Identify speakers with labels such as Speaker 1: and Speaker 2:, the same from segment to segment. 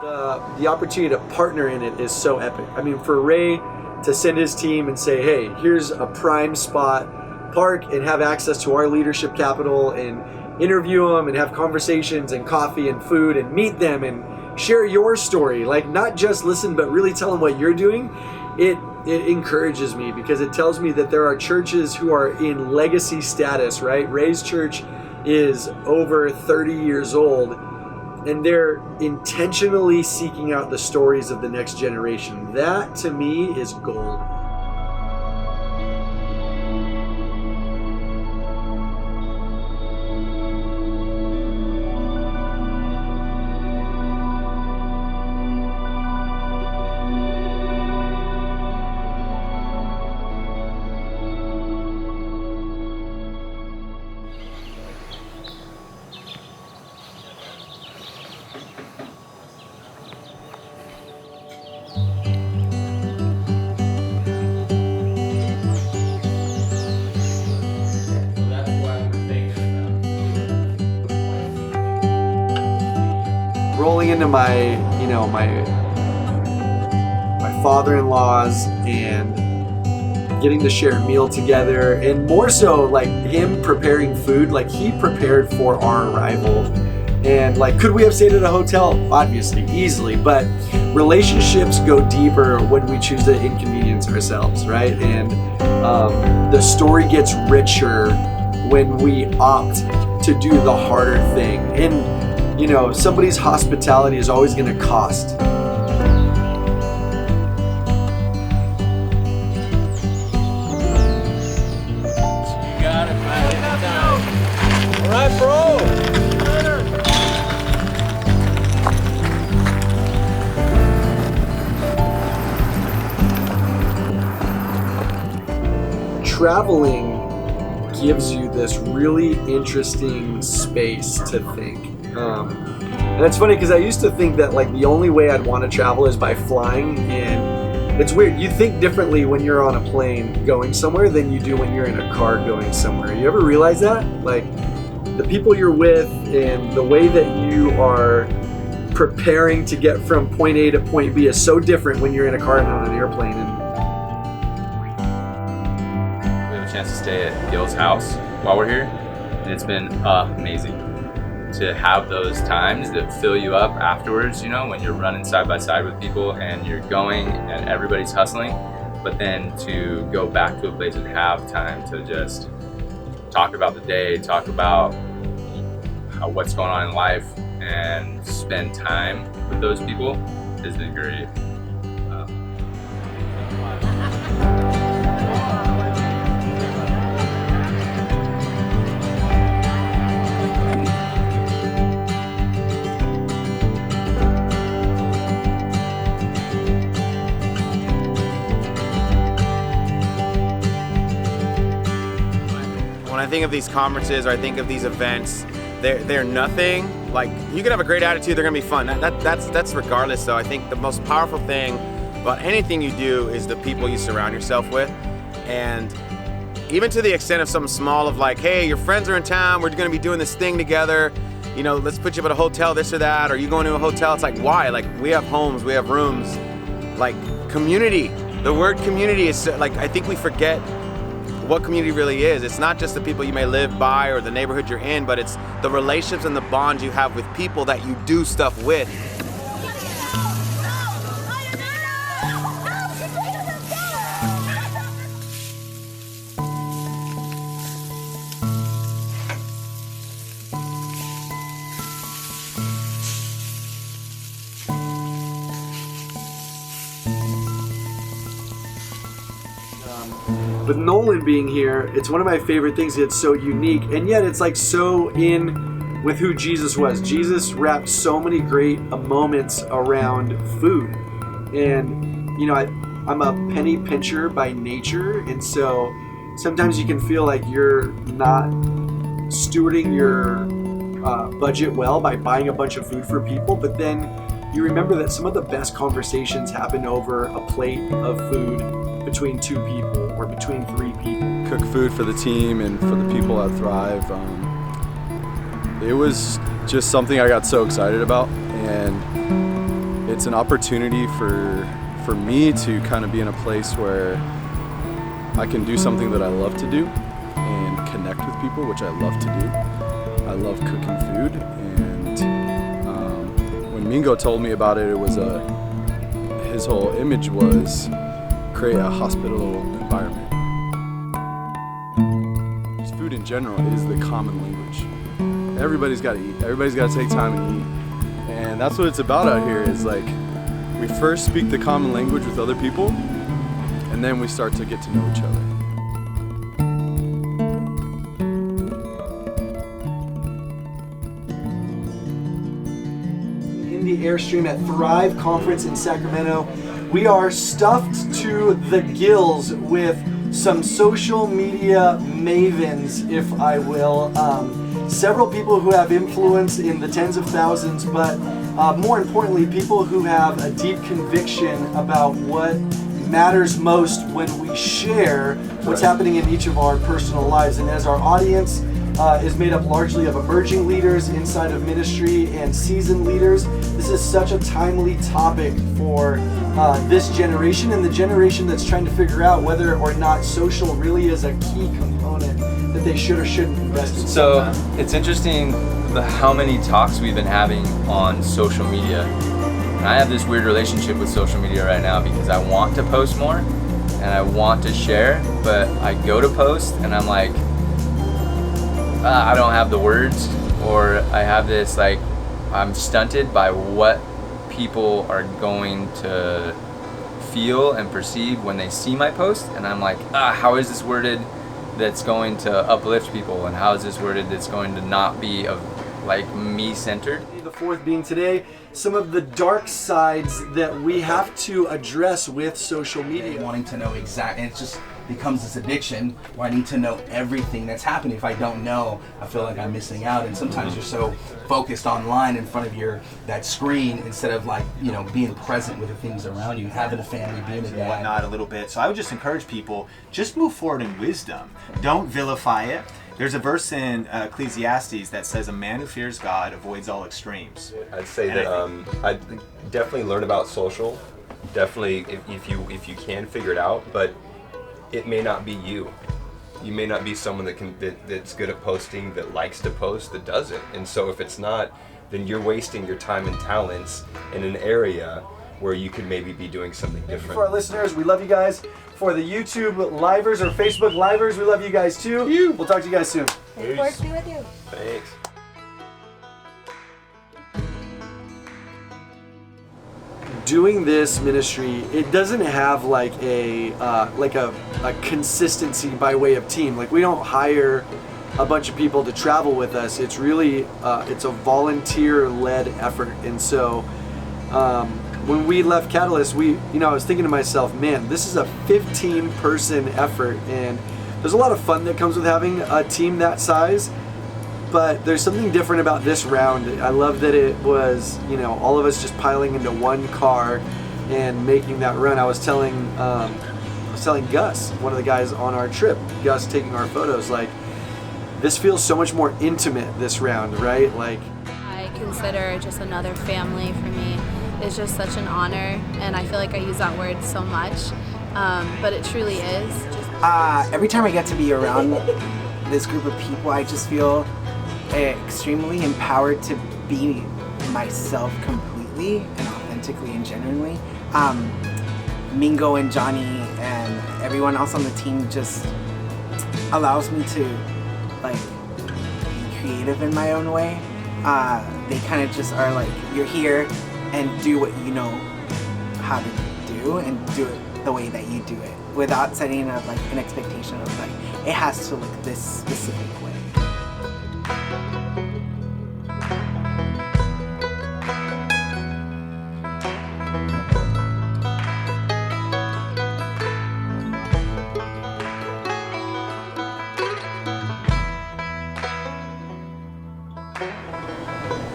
Speaker 1: The opportunity to partner in it is so epic. I mean, for Ray to send his team and say, hey, here's a prime spot, park and have access to our leadership capital and interview them and have conversations and coffee and food and meet them and share your story. Like, not just listen, but really tell them what you're doing. It encourages me because it tells me that there are churches who are in legacy status, right? Ray's church is over 30 years old, and they're intentionally seeking out the stories of the next generation. That, to me, is gold. Rolling into my father-in-law's and getting to share a meal together, and more so like him preparing food. Like, he prepared for our arrival, and like, could we have stayed at a hotel? Obviously, easily, but relationships go deeper when we choose to inconvenience ourselves, right? And the story gets richer when we opt to do the harder thing. And somebody's hospitality is always going to cost.
Speaker 2: You got it, man. All right, bro.
Speaker 1: Traveling gives you this really interesting space to think. And it's funny because I used to think that like the only way I'd want to travel is by flying, and it's weird. You think differently when you're on a plane going somewhere than you do when you're in a car going somewhere. You ever realize that? Like, the people you're with and the way that you are preparing to get from point A to point B is so different when you're in a car and on an airplane. And
Speaker 3: we have a chance to stay at Gil's house while we're here, and it's been amazing to have those times that fill you up afterwards, when you're running side by side with people and you're going and everybody's hustling, but then to go back to a place and have time to just talk about the day, talk about what's going on in life, and spend time with those people has been great.
Speaker 4: When I think of these conferences or I think of these events, they're nothing. Like, you can have a great attitude, they're gonna be fun. That's regardless though. I think the most powerful thing about anything you do is the people you surround yourself with. And even to the extent of something small of like, hey, your friends are in town, we're gonna be doing this thing together, let's put you up at a hotel, this or that, or you going to a hotel. It's like, why? Like, we have homes, we have rooms. Like, community. The word community is like, I think we forget what community really is. It's not just the people you may live by or the neighborhood you're in, but it's the relationships and the bonds you have with people that you do stuff with.
Speaker 1: With Nolan being here, it's one of my favorite things. It's so unique, and yet it's like so in with who Jesus was. Jesus wrapped so many great moments around food, and I'm a penny pincher by nature, and so sometimes you can feel like you're not stewarding your budget well by buying a bunch of food for people, but then you remember that some of the best conversations happen over a plate of food between two people or between three people.
Speaker 5: Cook food for the team and for the people at Thrive. It was just something I got so excited about, and it's an opportunity for me to kind of be in a place where I can do something that I love to do and connect with people, which I love to do. I love cooking food, and when Mingo told me about it, it was his whole image was create a hospitable environment. Just food in general is the common language. Everybody's got to eat. Everybody's got to take time and eat, and that's what it's about out here. Is like we first speak the common language with other people, and then we start to get to know each other.
Speaker 1: In the Airstream at Thrive Conference in Sacramento, we are stuffed to the gills with some social media mavens, if I will. Several people who have influence in the tens of thousands, but more importantly, people who have a deep conviction about what matters most when we share what's happening in each of our personal lives. And as our audience is made up largely of emerging leaders inside of ministry and seasoned leaders, this is such a timely topic for this generation and the generation that's trying to figure out whether or not social really is a key component that they should or shouldn't invest in.
Speaker 3: So it's interesting how many talks we've been having on social media. And I have this weird relationship with social media right now because I want to post more and I want to share, but I go to post and I'm like, I don't have the words, or I have this like, I'm stunted by what people are going to feel and perceive when they see my post, and I'm like, how is this worded that's going to uplift people, and how is this worded that's going to not be of like me-centered?
Speaker 1: The fourth being today, some of the dark sides that we have to address with social media.
Speaker 6: Wanting to know and it just becomes this addiction where I need to know everything that's happening. If I don't know, I feel like I'm missing out. And sometimes you're so focused online in front of that screen instead of being present with the things around you, having a family, being a dad.
Speaker 7: Whatnot a little bit. So I would just encourage people, just move forward in wisdom. Don't vilify it. There's a verse in Ecclesiastes that says, a man who fears God avoids all extremes.
Speaker 8: I'd say that I'd definitely learn about social. Definitely, if you can figure it out, but it may not be you. You may not be someone that's good at posting, that likes to post, that doesn't. And so if it's not, then you're wasting your time and talents in an area where you could maybe be doing something different.
Speaker 1: For our listeners, we love you guys. For the YouTube livers or Facebook livers, we love you guys too. We'll talk to you guys soon.
Speaker 9: Look forward to being with you.
Speaker 8: Thanks.
Speaker 1: Doing this ministry, it doesn't have like a consistency by way of team. Like, we don't hire a bunch of people to travel with us. It's really it's a volunteer-led effort. And so when we left Catalyst, I was thinking to myself, man, this is a 15-person effort, and there's a lot of fun that comes with having a team that size. But there's something different about this round. I love that it was, all of us just piling into one car and making that run. I was telling Gus, one of the guys on our trip, Gus taking our photos, like, this feels so much more intimate this round, right? Like,
Speaker 9: I consider just another family for me. It's just such an honor, and I feel like I use that word so much, but it truly is.
Speaker 10: Every time I get to be around this group of people, I just feel extremely empowered to be myself completely and authentically and genuinely. Mingo and Johnny and everyone else on the team just allows me to be creative in my own way. They kind of just are like, you're here and do what you know how to do, and do it the way that you do it without setting up an expectation of it has to look this specific way.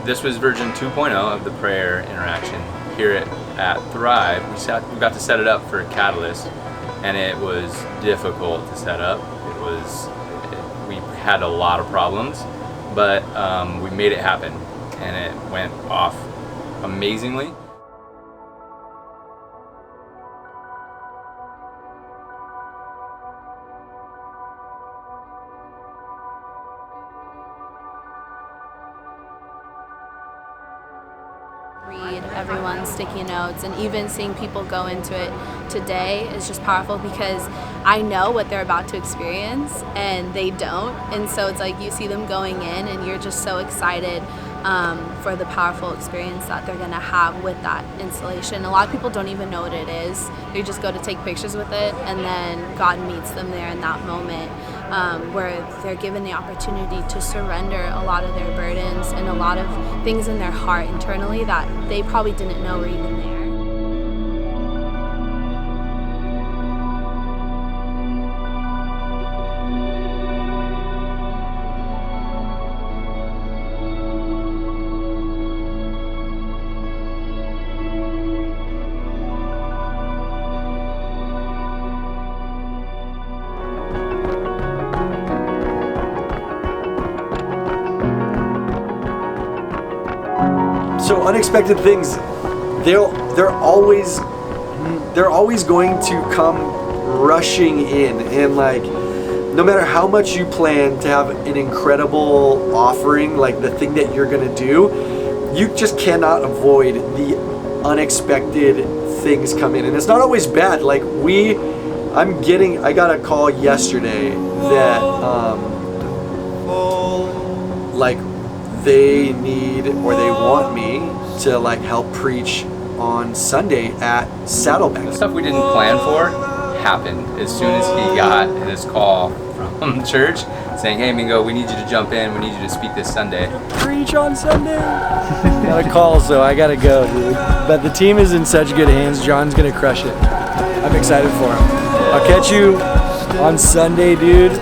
Speaker 3: This was version 2.0 of the prayer interaction here at Thrive. We got to set it up for Catalyst, and it was difficult to set up. We had a lot of problems, but we made it happen, and it went off amazingly.
Speaker 9: read everyone's sticky notes, and even seeing people go into it today is just powerful because I know what they're about to experience and they don't, and so it's like you see them going in and you're just so excited for the powerful experience that they're gonna have with that installation. A lot of people don't even know what it is. They just go to take pictures with it, and then God meets them there in that moment where they're given the opportunity to surrender a lot of their burdens and a lot of things in their heart internally that they probably didn't know were even there.
Speaker 1: So unexpected things, they're always going to come rushing in, and like no matter how much you plan to have an incredible offering, like the thing that you're gonna do, you just cannot avoid the unexpected things come in, and it's not always bad. Like I got a call yesterday that like they need or they want me to like help preach on Sunday at Saddleback.
Speaker 3: The stuff we didn't plan for happened as soon as he got this call from church saying, "Hey Mingo, we need you to jump in. We need you to speak this Sunday."
Speaker 1: Preach on Sunday. Got a call, so I gotta go, dude. But the team is in such good hands. John's gonna crush it. I'm excited for him. I'll catch you on Sunday, dude.